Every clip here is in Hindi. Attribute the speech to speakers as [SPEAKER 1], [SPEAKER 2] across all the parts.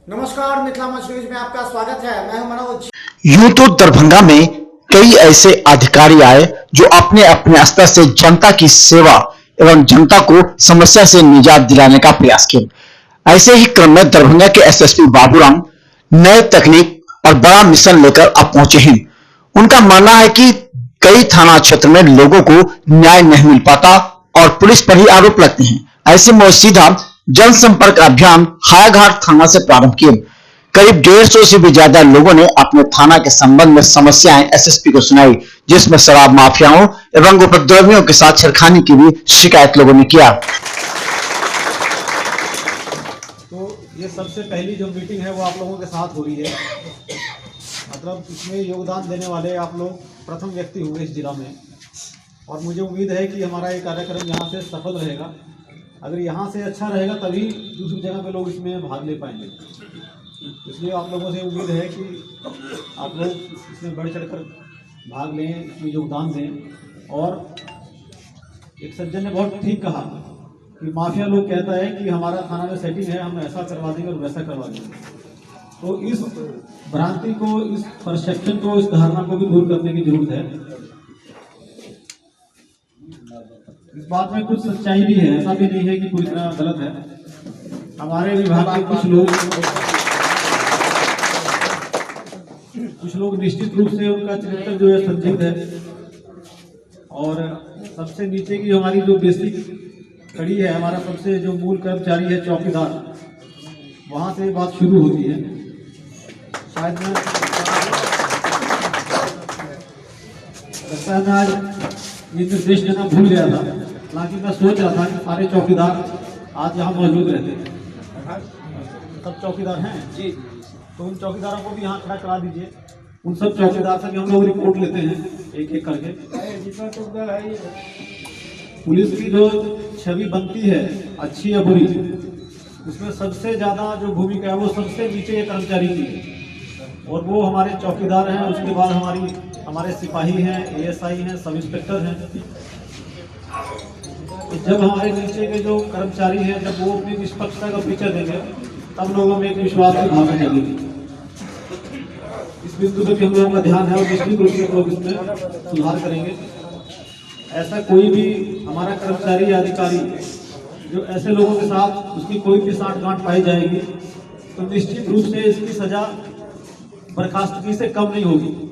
[SPEAKER 1] नमस्कार, मिथिला मंच न्यूज में आपका स्वागत है। मैं हूं मनोज।
[SPEAKER 2] यूं तो दरभंगा में कई ऐसे अधिकारी आए जो अपने अपने स्तर से जनता की सेवा एवं जनता को समस्या से निजात दिलाने का प्रयास किया। ऐसे ही क्रम में दरभंगा के एसएसपी बाबूराम नए तकनीक और बड़ा मिशन लेकर अब पहुंचे हैं। उनका मानना है कि कई थाना क्षेत्र में लोगों को न्याय नहीं मिल पाता और पुलिस पर ही आरोप लगते हैं। ऐसे में सीधा जनसंपर्क अभियान हायाघाट थाना से प्रारंभ किए। करीब 150 से भी ज्यादा लोगों ने अपने थाना के संबंध में समस्याएं एसएसपी को सुनाई, जिसमें शराब माफियाओं एवं उपद्रवियों के साथ छेड़खानी की भी शिकायत लोगों ने किया।
[SPEAKER 3] तो ये सबसे पहली जो मीटिंग है वो आप लोगों के साथ हो रही है। मतलब इसमें योगदान देने वाले आप लोग प्रथम व्यक्ति हुए इस जिला में, और मुझे उम्मीद है कि हमारा ये कार्यक्रम यहाँ से सफल रहेगा। अगर यहाँ से अच्छा रहेगा तभी दूसरी जगह पे लोग इसमें भाग ले पाएंगे। इसलिए आप लोगों से उम्मीद है कि आप लोग इसमें बढ़ चढ़कर भाग लें, इसमें योगदान दें। और एक सज्जन ने बहुत ठीक कहा कि माफिया लोग कहता है कि हमारा थाना में सेटिंग है, हम ऐसा करवा देंगे और वैसा करवा देंगे। तो इस भ्रांति को, इस परसेप्शन को, इस धारणा को भी दूर करने की जरूरत है। इस बात में कुछ सच्चाई भी है, ऐसा भी नहीं है कि पूरी तरह गलत है। हमारे विभाग के कुछ लोग निश्चित रूप से उनका चरित्र जो है संदिग्ध है। और सबसे नीचे की हमारी जो बेसिक कड़ी है, हमारा सबसे जो मूल कर्मचारी है चौकीदार, वहां से बात शुरू होती है। शायद मैं आज ये निर्देश देना भूल गया था, हालांकि मैं सोच रहा था कि सारे चौकीदार आज यहाँ मौजूद रहते हैं। सब चौकीदार हैं जी, तो उन चौकीदारों को भी यहाँ खड़ा करा दीजिए। उन सब चौकीदार से हम लोग रिपोर्ट लेते हैं एक एक करके। पुलिस की जो छवि बनती है अच्छी या बुरी, उसमें सबसे ज़्यादा जो भूमिका है वो सबसे नीचे कर्मचारी की है, और वो हमारे चौकीदार हैं। उसके बाद हमारे सिपाही हैं, एएसआई हैं, सब इंस्पेक्टर हैं। तो जब हमारे नीचे के जो कर्मचारी हैं, जब वो अपनी निष्पक्षता का परिचय देंगे, तब लोगों में एक विश्वास की भावना जगेगी। इस बिंदु पर भी हम लोगों का ध्यान है और निश्चित रूप से लोग इसमें सुधार करेंगे। ऐसा कोई भी हमारा कर्मचारी या अधिकारी जो ऐसे लोगों के साथ उसकी कोई भी साठगांठ पाई जाएगी, तो निश्चित रूप से इसकी सजा बर्खास्तगी से कम नहीं होगी।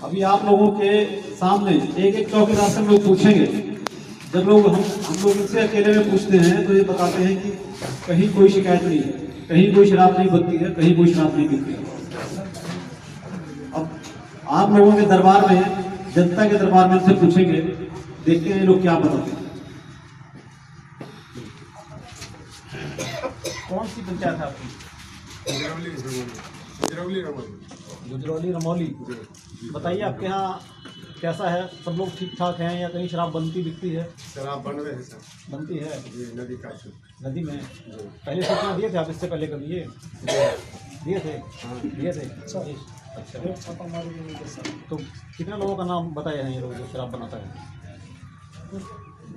[SPEAKER 3] अभी आप लोगों के सामने एक एक चौकीदार से हम लोग पूछेंगे। जब लोग हम लोग इनसे अकेले में पूछते हैं तो ये बताते हैं कि कहीं कोई शिकायत नहीं है, कहीं कोई शराब नहीं बनती है, कहीं कोई शराब नहीं पीती है। अब आप लोगों के दरबार में, जनता के दरबार में उनसे पूछेंगे, देखते हैं लोग क्या बताते हैं। कौन सी पंचायत है आपकी? गुजरौली रमौली। बताइए आपके यहाँ कैसा है? सब लोग ठीक ठाक हैं या कहीं शराब बनती बिकती है?
[SPEAKER 4] शराब बन रहे हैं सर।
[SPEAKER 3] बनती है
[SPEAKER 4] नदी का
[SPEAKER 3] नदी में। पहले सूचना दिए थे आप इससे पहले कभी? ये दिए थे? हाँ दिए थे। अच्छा, तो कितने लोगों का नाम बताए हैं ये लोग जो शराब बनाता है?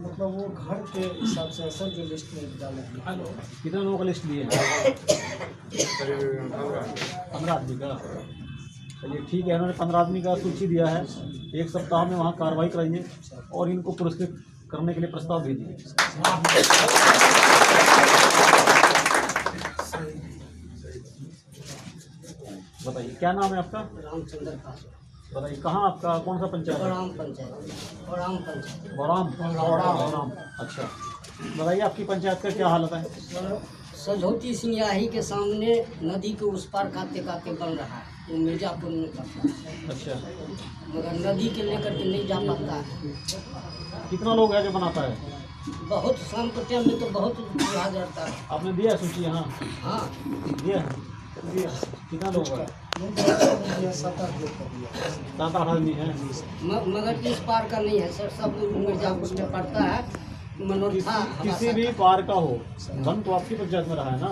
[SPEAKER 1] मतलब वो घर के हिसाब से सर जो लिस्ट में डाले।
[SPEAKER 3] कितने लोगों का लिस्ट लिए? 15 आदमी का। चलिए ठीक है, उन्होंने 15 आदमी का सूची दिया है। एक सप्ताह में वहाँ कार्रवाई कराइए और इनको पुरस्कृत करने के लिए प्रस्ताव भेजिए। बताइए क्या नाम है आपका?
[SPEAKER 5] रामचंद्र का।
[SPEAKER 3] बताइए कहाँ आपका कौन सा पंचायत?
[SPEAKER 5] बराम पंचायत।
[SPEAKER 3] बराम। अच्छा, बताइए आपकी पंचायत का क्या हालत है?
[SPEAKER 5] सझौती सिंगाही के सामने नदी के उस पार काते काते बन रहा है, वो मिर्जापुर में पड़ता है।
[SPEAKER 3] अच्छा,
[SPEAKER 5] मगर नदी के लेकर के नहीं जा पाता है।
[SPEAKER 3] कितना लोग है जो बनाता है?
[SPEAKER 5] बहुत शाम के टाइम में तो बहुत आ जाता है।
[SPEAKER 3] आपने दिया सूची? यहाँ
[SPEAKER 5] हाँ
[SPEAKER 3] दिया। कितना लोग है? 7-8 आदमी है।
[SPEAKER 5] मगर इस पार का नहीं है सर, सब मिर्जापुर में पड़ता है। मनोरथा
[SPEAKER 3] किसी भी पार का हो, बन तो आपकी पंचायत में रहा है ना?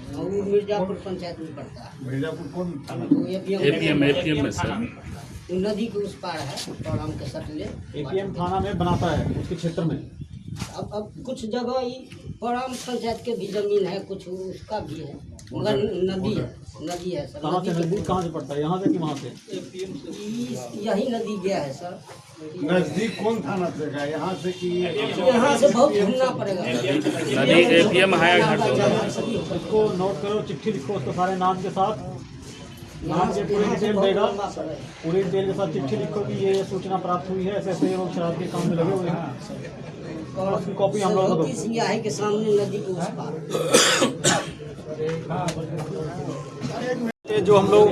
[SPEAKER 5] वो मिर्जापुर पंचायत में पड़ता है।
[SPEAKER 4] मिर्जापुर कौन?
[SPEAKER 5] एपीएम में सर, नदी के उस पार है। बराम के सटले
[SPEAKER 3] एपीएम थाना में बनाता है उसके क्षेत्र में।
[SPEAKER 5] अब कुछ जगह ही ग्राम पंचायत के भी जमीन है, कुछ उसका भी है, मगर नदी है सर।
[SPEAKER 3] कहाँ से नजदीक, कहाँ से पड़ता है, यहाँ से कि वहाँ से?
[SPEAKER 5] यही नदी गया है सर।
[SPEAKER 1] नजदीक कौन थाना से है, यहाँ से कि
[SPEAKER 5] यहाँ से बहुत घूमना पड़ेगा।
[SPEAKER 4] नदी एपीएम है घाट
[SPEAKER 3] इसको नोट करो, चिट्ठी लिखो उसके सारे नाम के साथ, नाम के पूरी डिटेल देगा, पूरी डिटेल के साथ चिट्ठी लिखो कि ये सूचना प्राप्त हुई है, ऐसे ऐसे लोग शराब के काम में लगे हुए हैं, और उसकी कॉपी हम लोग
[SPEAKER 5] धोती सिंह के सामने नदी के उस पार।
[SPEAKER 3] ये जो हम लोग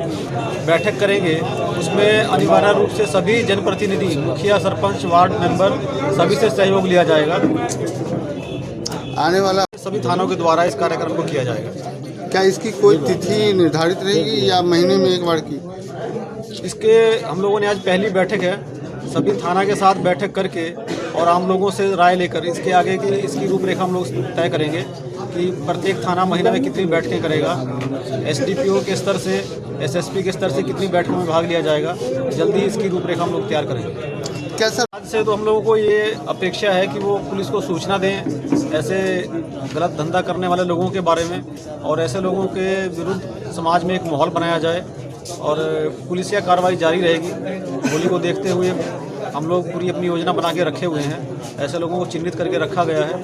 [SPEAKER 3] बैठक करेंगे उसमें अनिवार्य रूप से सभी जनप्रतिनिधि, मुखिया, सरपंच, वार्ड मेंबर, सभी से सहयोग लिया जाएगा।
[SPEAKER 6] आने वाला
[SPEAKER 3] सभी थानों के द्वारा इस कार्यक्रम को किया जाएगा।
[SPEAKER 6] क्या इसकी कोई तिथि निर्धारित रहेगी या महीने में एक बार की?
[SPEAKER 3] इसके हम लोगों ने आज पहली बैठक है, सभी थाना के साथ बैठक करके और आम लोगों से राय लेकर इसके आगे की इसकी रूपरेखा हम लोग तय करेंगे कि प्रत्येक थाना महीने में कितनी बैठकें करेगा, एसडीपीओ के स्तर से, एसएसपी के स्तर से कितनी बैठकों में भाग लिया जाएगा। जल्दी इसकी रूपरेखा हम लोग तैयार करेंगे।
[SPEAKER 6] कैसा
[SPEAKER 3] आज से तो हम लोगों को ये अपेक्षा है कि वो पुलिस को सूचना दें ऐसे गलत धंधा करने वाले लोगों के बारे में, और ऐसे लोगों के विरुद्ध समाज में एक माहौल बनाया जाए, और पुलिसिया कार्रवाई जारी रहेगी। होली को देखते हुए हम लोग पूरी अपनी योजना बना के रखे हुए हैं, ऐसे लोगों को चिन्हित करके रखा गया है,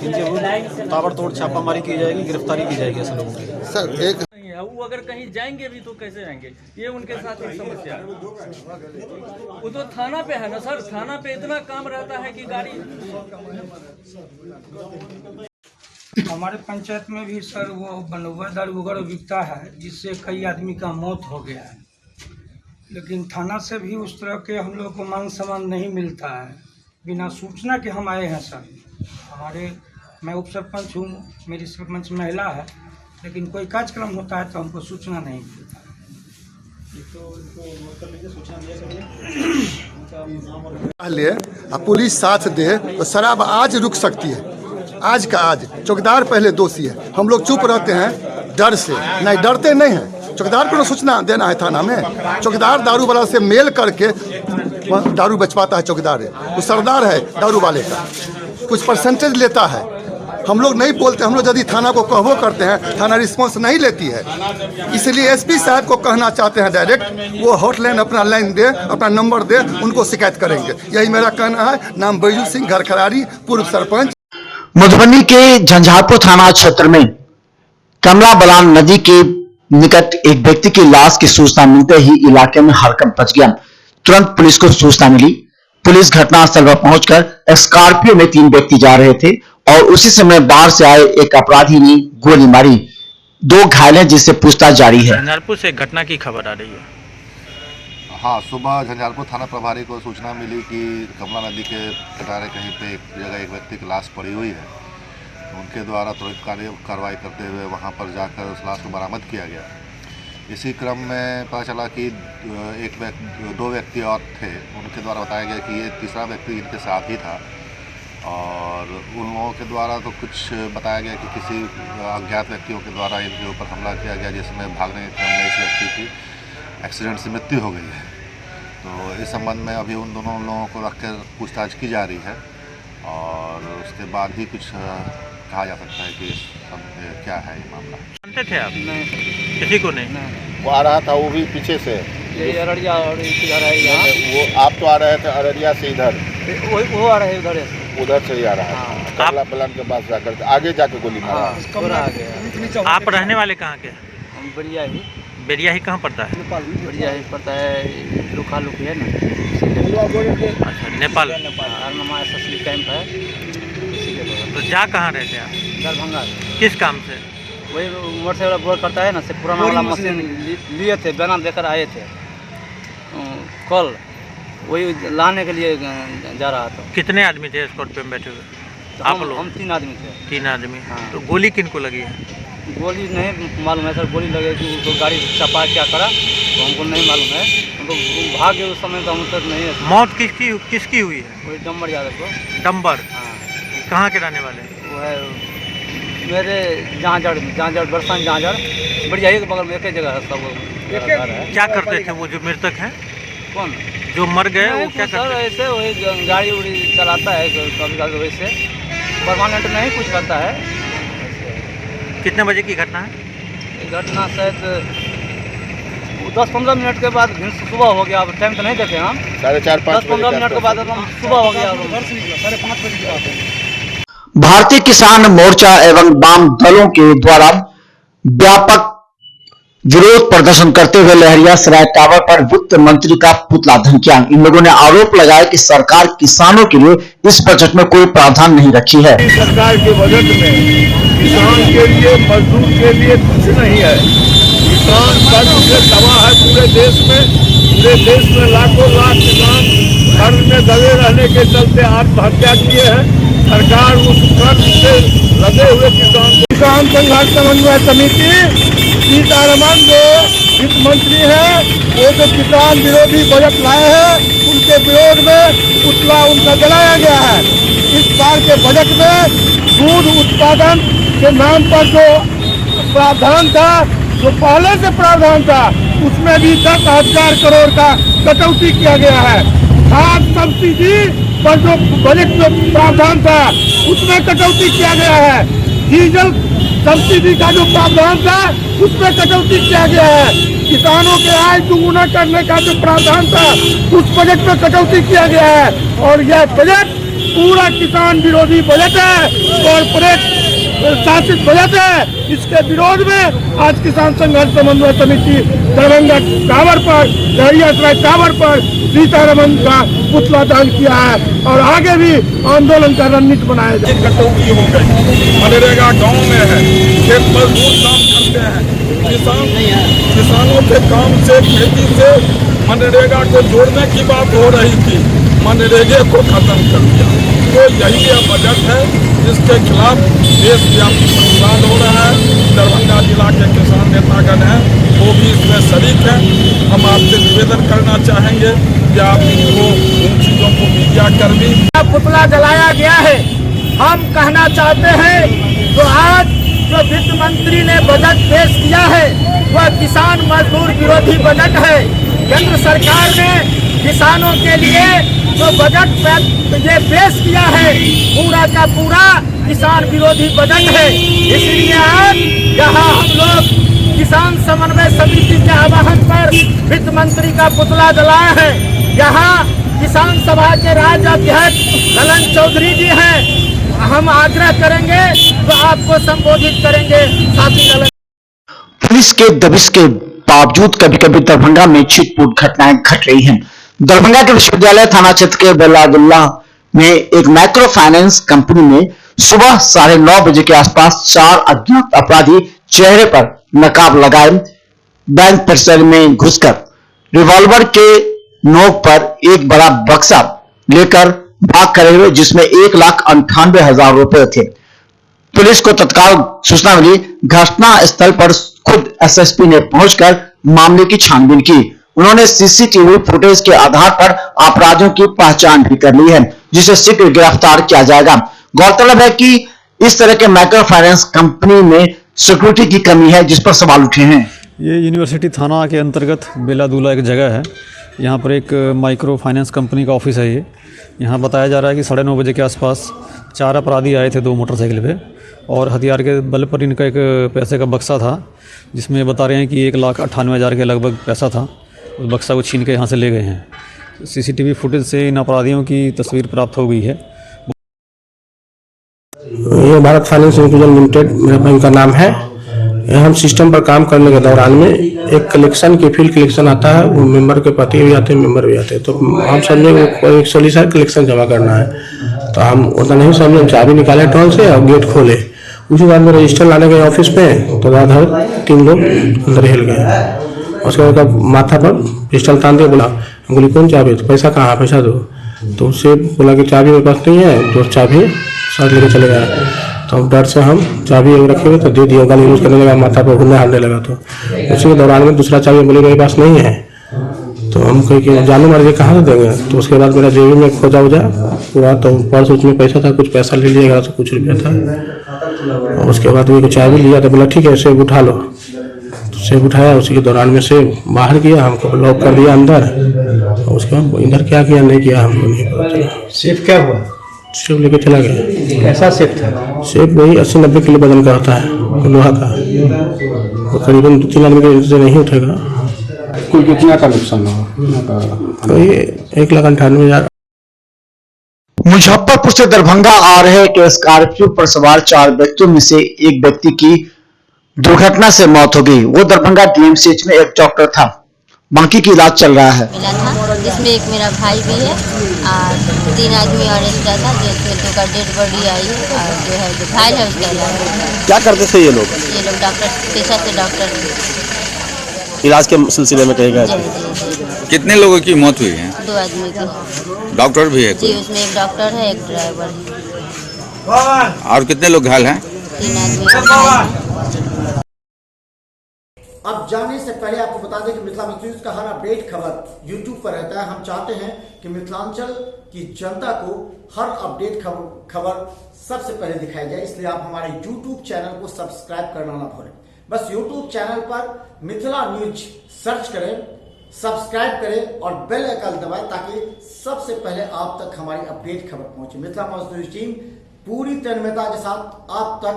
[SPEAKER 3] इनके विरुद्ध ताबड़तोड़ छापामारी की जाएगी, गिरफ्तारी की जाएगी ऐसे लोगों की।
[SPEAKER 6] सर एक
[SPEAKER 4] नहीं है, वो अगर कहीं जाएंगे भी तो कैसे जाएंगे, ये उनके साथ एक समस्या है। वो तो थाना पे है ना सर, थाना पे इतना काम रहता है कि गाड़ी।
[SPEAKER 7] हमारे पंचायत में भी सर वो बनवा दारू वगैरह बिकता है, जिससे कई आदमी का मौत हो गया है, लेकिन थाना से भी उस तरह के हम लोग को मान सम्मान नहीं मिलता है। बिना सूचना के हम आए हैं सर। मैं उप सरपंच हूँ, मेरी सरपंच महिला है, लेकिन कोई कार्यक्रम होता है तो हमको सूचना नहीं मिलता।
[SPEAKER 6] पहले पुलिस साथ दे तो शराब आज रुक सकती है, आज का आज। चौकीदार पहले दोषी है, हम लोग चुप रहते हैं डर से, नहीं डरते नहीं हैं। चौकीदार को सूचना देना है थाना में। चौकीदार दारू वाला से मेल करके दारू बचवाता है, चौकीदार है, वो सरदार है दारू वाले का, कुछ परसेंटेज लेता है। हम लोग नहीं बोलते, हम लोग यदि थाना को कहबो करते हैं, थाना रिस्पॉन्स नहीं लेती है। इसलिए एसपी साहब को कहना चाहते हैं डायरेक्ट, वो हॉटलाइन अपना लाइन दे, अपना नंबर दे, उनको शिकायत करेंगे। यही मेरा कहना है। नाम बैजू सिंह, घर खरारी, पूर्व सरपंच।
[SPEAKER 2] मधुबनी के झंझारपुर थाना क्षेत्र में कमला बलान नदी के निकट एक व्यक्ति की लाश की सूचना मिलते ही इलाके में हड़कंप मच गया। तुरंत पुलिस को सूचना मिली। पुलिस घटनास्थल पर पहुंचकर स्कॉर्पियो में 3 व्यक्ति जा रहे थे और उसी समय बाहर से आए एक अपराधी ने गोली मारी। 2 घायल हैं, जिससे पूछताछ जारी है।
[SPEAKER 4] झंझारपुर से घटना की खबर आ रही है।
[SPEAKER 8] हाँ, सुबह झंझारपुर थाना प्रभारी को सूचना मिली कि कमला नदी के किनारे कहीं पे एक जगह एक व्यक्ति की लाश पड़ी हुई है। उनके द्वारा त्वरित कार्रवाई करते हुए वहां पर जाकर उस लाश को बरामद किया गया। इसी क्रम में पता चला कि 2 व्यक्ति और थे। उनके द्वारा बताया गया कि ये तीसरा व्यक्ति इनके साथ ही था, और उन लोगों के द्वारा तो कुछ बताया गया कि किसी अज्ञात व्यक्तियों के द्वारा इनके ऊपर हमला किया गया, जिसमें भागने के क्रम में इस व्यक्ति की एक्सीडेंट से मृत्यु हो गई है। तो इस संबंध में अभी उन दोनों लोगों को रखकर पूछताछ की जा रही है, और उसके बाद ही कुछ कहा जा सकता है कि सब क्या है ये मामला।
[SPEAKER 4] जानते थे आप? नहीं, किसी को नहीं।
[SPEAKER 8] वो आ रहा था, वो भी पीछे से,
[SPEAKER 7] ये अररिया और इधर है यहाँ।
[SPEAKER 8] वो आप तो आ रहे थे अररिया से इधर,
[SPEAKER 7] वो आ रहे
[SPEAKER 8] उधर से ही आ रहा है। कमला बलान के पास जाकर आगे जाके गोली मारा।
[SPEAKER 4] आप रहने वाले कहाँ के?
[SPEAKER 7] बढ़िया ही।
[SPEAKER 4] बेरिया ही कहाँ पड़ता है?
[SPEAKER 7] बढ़िया ही पड़ता है, लुका लुकी है ना।
[SPEAKER 4] अच्छा, नेपाल।
[SPEAKER 7] अरनमा एसएसबी कैंप है।
[SPEAKER 4] तो जा कहाँ रहते हैं आप?
[SPEAKER 7] दरभंगा।
[SPEAKER 4] किस काम से?
[SPEAKER 7] वही मोटरसाइकिल बोर्ड करता है ना, से पुराना वाला मशीन लिए थे, बना देकर आए थे कल, वही लाने के लिए जा रहा था।
[SPEAKER 4] कितने आदमी थे स्कॉर्पियो में बैठे हुए?
[SPEAKER 7] तो
[SPEAKER 4] आप लोग?
[SPEAKER 7] हम 3 आदमी थे।
[SPEAKER 4] 3 आदमी।
[SPEAKER 7] हाँ।
[SPEAKER 4] तो गोली किनको लगी है?
[SPEAKER 7] गोली नहीं मालूम है सर, गोली लगे कि उसको गाड़ी चपा क्या करा तो हमको नहीं मालूम है। हमको भाग गए उस समय तो हम तक नहीं है।
[SPEAKER 4] मौत किसकी हुई है?
[SPEAKER 7] वही डम्बर यादव को।
[SPEAKER 4] डम्बर?
[SPEAKER 7] हाँ,
[SPEAKER 4] कहाँ के रहने वाले?
[SPEAKER 7] वो है मेरे जांजड़ बरसान जांजड़, बढ़िया ही के बगल में एक ही जगह है सब घर है।
[SPEAKER 4] क्या करते थे वो जो मृतक हैं?
[SPEAKER 7] कौन
[SPEAKER 4] जो मर गए वो क्या
[SPEAKER 7] सर?
[SPEAKER 4] करते थे?
[SPEAKER 7] ऐसे वही गाड़ी उड़ी चलाता है कभी कभी, वैसे परमानेंट नहीं कुछ करता है।
[SPEAKER 9] कितने बजे की घटना है?
[SPEAKER 7] घटना शायद 10-15 मिनट के बाद सुबह हो गया। अब टाइम तो नहीं देखे हम, 10-15 मिनट के बाद एकदम सुबह हो गया। 5:30 बजे की बात है।
[SPEAKER 2] भारतीय किसान मोर्चा एवं वाम दलों के द्वारा व्यापक विरोध प्रदर्शन करते हुए लहरियासराय टावर पर वित्त मंत्री का पुतला दहन किया। इन लोगों ने आरोप लगाया कि सरकार किसानों के लिए इस बजट में कोई प्रावधान नहीं रखी है।
[SPEAKER 10] सरकार के बजट में किसान के लिए, मजदूर के लिए कुछ नहीं है। किसान कर्ज से तबाह है पूरे देश में लाखों लाख किसान कर्ज में दबे रहने के चलते आत्महत्या किए हैं। सरकार उस कर्ज से लदे हुए किसान संघर्ष समन्वय समिति सीतारमन जो वित्त मंत्री है, वो जो किसान विरोधी बजट लाए हैं, उनके विरोध में पुतला उनका जलाया गया है। इस बार के बजट में दूध उत्पादन के नाम पर जो प्रावधान था, जो पहले से प्रावधान था, उसमें भी 10,000 करोड़ का कटौती किया गया है। खाद सब्सिडी पर जो बजट में प्रावधान था, उसमें कटौती किया गया है। डीजल सब्सिडी का जो प्रावधान था, उसमें कटौती किया गया है। किसानों के आय दुगुना करने का जो प्रावधान था, उस बजट में कटौती किया गया है। और यह बजट पूरा किसान विरोधी बजट है, कॉर्पोरेट शासित बजट है। इसके विरोध में आज किसान संघर्ष समन्वय समिति दरभंगा टावर पर, लहरियासराय टावर पर सीतारमन का पुतला दहन किया है और आगे भी आंदोलन का रणनीति बनाया जाए। कटौती हो गई, मनरेगा गाँव में है, खेत मजदूर काम करते हैं, किसानों के काम से, खेती से मनरेगा को जोड़ने की बात हो रही थी, मनरेगे को खत्म कर दिया। तो यही यह बजट है जिसके खिलाफ देशव्यापी प्रतिवाद हो रहा है। दरभंगा जिला के किसान नेतागण हैं, वो भी इसमें शरीक हैं। हम आपसे निवेदन करना चाहेंगे कि आप इनको उन चीज़ों को मीडिया कर्मी
[SPEAKER 7] पुतला जलाया गया है। हम कहना चाहते हैं तो आज जो वित्त मंत्री ने बजट पेश किया है, वह किसान मजदूर विरोधी बजट है। केंद्र सरकार ने किसानों के लिए जो बजट ये पेश किया है, पूरा का पूरा किसान विरोधी बजट है। इसलिए आज यहाँ हम लोग किसान समन्वय समिति के आह्वान पर वित्त मंत्री का पुतला जलाया है। यहाँ किसान सभा के राज्य अध्यक्ष ललन चौधरी जी हैं, हम आग्रह करेंगे तो आपको संबोधित करेंगे। साथी ललन,
[SPEAKER 2] पुलिस के दबिश के बावजूद कभी कभी दरभंगा में छिटपुट घटनाएं घट रही हैं। दरभंगा के विश्वविद्यालय थाना क्षेत्र के बेलादुल्ला में एक माइक्रो फाइनेंस कंपनी में सुबह 9:30 बजे के आसपास 4 अज्ञात अपराधी चेहरे पर नकाब लगाए बैंक परिसर में घुसकर रिवॉल्वर के नोक पर एक बड़ा बक्सा लेकर भाग खड़े हुए, जिसमें 1,98,000 रुपए थे। पुलिस को तत्काल सूचना मिली। घटना स्थल पर खुद एसएसपी ने पहुंचकर मामले की छानबीन की। उन्होंने सीसीटीवी फुटेज के आधार पर अपराधियों की पहचान भी कर ली है, जिसे शीघ्र गिरफ्तार किया जाएगा। गौरतलब है कि इस तरह के माइक्रो फाइनेंस कंपनी में सिक्योरिटी की कमी है, जिस पर सवाल उठे हैं।
[SPEAKER 3] ये यूनिवर्सिटी थाना के अंतर्गत बेलादुल्ला एक जगह है, यहाँ पर एक माइक्रो फाइनेंस कंपनी का ऑफिस है। ये यहाँ बताया जा रहा है कि 9:30 बजे के आसपास 4 अपराधी आए थे 2 मोटरसाइकिल पे, और हथियार के बल पर इनका एक पैसे का बक्सा था, जिसमें बता रहे हैं कि 1,98,000 के लगभग पैसा था। उस बक्सा को छीन के यहाँ से ले गए हैं। सीसीटीवी फुटेज से इन अपराधियों की तस्वीर प्राप्त हो गई है।
[SPEAKER 11] ये भारत फाइनेंस इंक्लूजन लिमिटेड मेरा बैंक का नाम है। हम सिस्टम पर काम करने के दौरान में एक कलेक्शन की फील्ड कलेक्शन आता है, वो मेंबर के पति भी आते हैं, मेंबर भी आते हैं। तो हम समझे वो एक सोल्यूशन कलेक्शन जमा करना है, तो हम उतना नहीं समझे, हम चाबी निकाले टॉल से और गेट खोले। उसी बाद में रजिस्टर लाने गए ऑफिस में, तो रात 3 लोग अंदर हिल गए। उसके बाद माथा पर पिस्टल तान दिया, बोला बोली कौन चाबी, तो पैसा कहाँ, पैसा दो। तो उससे बोला कि चाबी मेरे पास नहीं है, तो चाबी साथ लेके चले गया। तो डर से हम चाबी रखे हुए तो दे दिया, गाली यूज करने लगा, माथा पर घूमने हारने लगा। तो उसी के दौरान में दूसरा चाबी बोले मेरे पास नहीं है। तो हम कहीं कि जानो मर्जी कहाँ से देंगे। तो उसके बाद मेरा जेबी में खोजा उजा पूरा, तो पर्स उसमें पैसा था, कुछ पैसा ले लिया, 1100 कुछ रुपया था। और उसके बाद वो चाबी लिया, तो बोला ठीक है सेब उठा लो। तो सेब उठाया, उसी के दौरान में से बाहर किया, हमको लॉक कर दिया अंदर। और उसके बाद इधर क्या किया नहीं किया हमको नहीं पता।
[SPEAKER 1] सेब क्या हुआ?
[SPEAKER 11] सेब लेके चला गया।
[SPEAKER 2] कैसा सेब था?
[SPEAKER 11] सेब वही 80-90 किलो वजन का होता है, लोहा का। वो करीबन 2-3 आदमी के से नहीं उठेगा।
[SPEAKER 2] कुल कितना का नुकसान हुआ?
[SPEAKER 11] वही 1,98,000।
[SPEAKER 2] मुजफ्फरपुर से दरभंगा आ रहे एक स्कॉर्पियो पर सवार 4 व्यक्तियों में से एक व्यक्ति की दुर्घटना से मौत हो गई। वो दरभंगा डीएमसीएच में एक डॉक्टर था, बाकी की इलाज चल रहा है।
[SPEAKER 12] मिला था जिसमें एक मेरा भाई भी है और 3 आदमी और एक्स्ट्रा था, जिसमें 2 का डेड बॉडी आई और जो है जो घायल है उसका इलाज।
[SPEAKER 13] क्या करते थे ये लोग?
[SPEAKER 12] ये लोग डॉक्टर पेशा से डॉक्टर
[SPEAKER 13] इलाज के सिलसिले में कहेगा।
[SPEAKER 14] कितने लोगों की मौत हुई है?
[SPEAKER 12] 2 आदमी की।
[SPEAKER 14] डॉक्टर भी है
[SPEAKER 12] जी, उसमें एक डॉक्टर है, एक ड्राइवर है।
[SPEAKER 14] और कितने लोग घायल हैं?
[SPEAKER 12] 3 आदमी।
[SPEAKER 2] अब जानने से पहले आपको बता दें कि मिथिला न्यूज का हर अपडेट खबर यूट्यूब पर रहता है। हम चाहते हैं कि मिथिलांचल की जनता को हर अपडेट खबर सबसे पहले दिखाई जाए, इसलिए आप हमारे यूट्यूब चैनल को सब्सक्राइब करना ना भूलें। बस यूट्यूब चैनल पर मिथिला न्यूज सर्च करें, सब्सक्राइब करें और बेल आइकन दबाएं ताकि सबसे पहले आप तक हमारी अपडेट खबर पहुंचे। मिथिला न्यूज टीम पूरी तन्मयता के साथ आप तक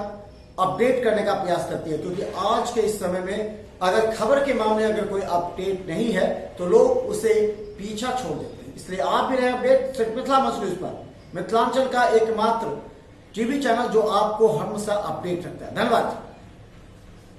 [SPEAKER 2] अपडेट करने का प्रयास करती है, क्योंकि आज के इस समय में अगर खबर के मामले अगर कोई अपडेट नहीं है तो लोग उसे पीछा छोड़ देते हैं। इसलिए आप भी रहे अपडेट सिर्फ मिथिला न्यूज पर, मिथिलांचल का एकमात्र टीवी चैनल जो आपको हमेशा अपडेट रखता है। धन्यवाद।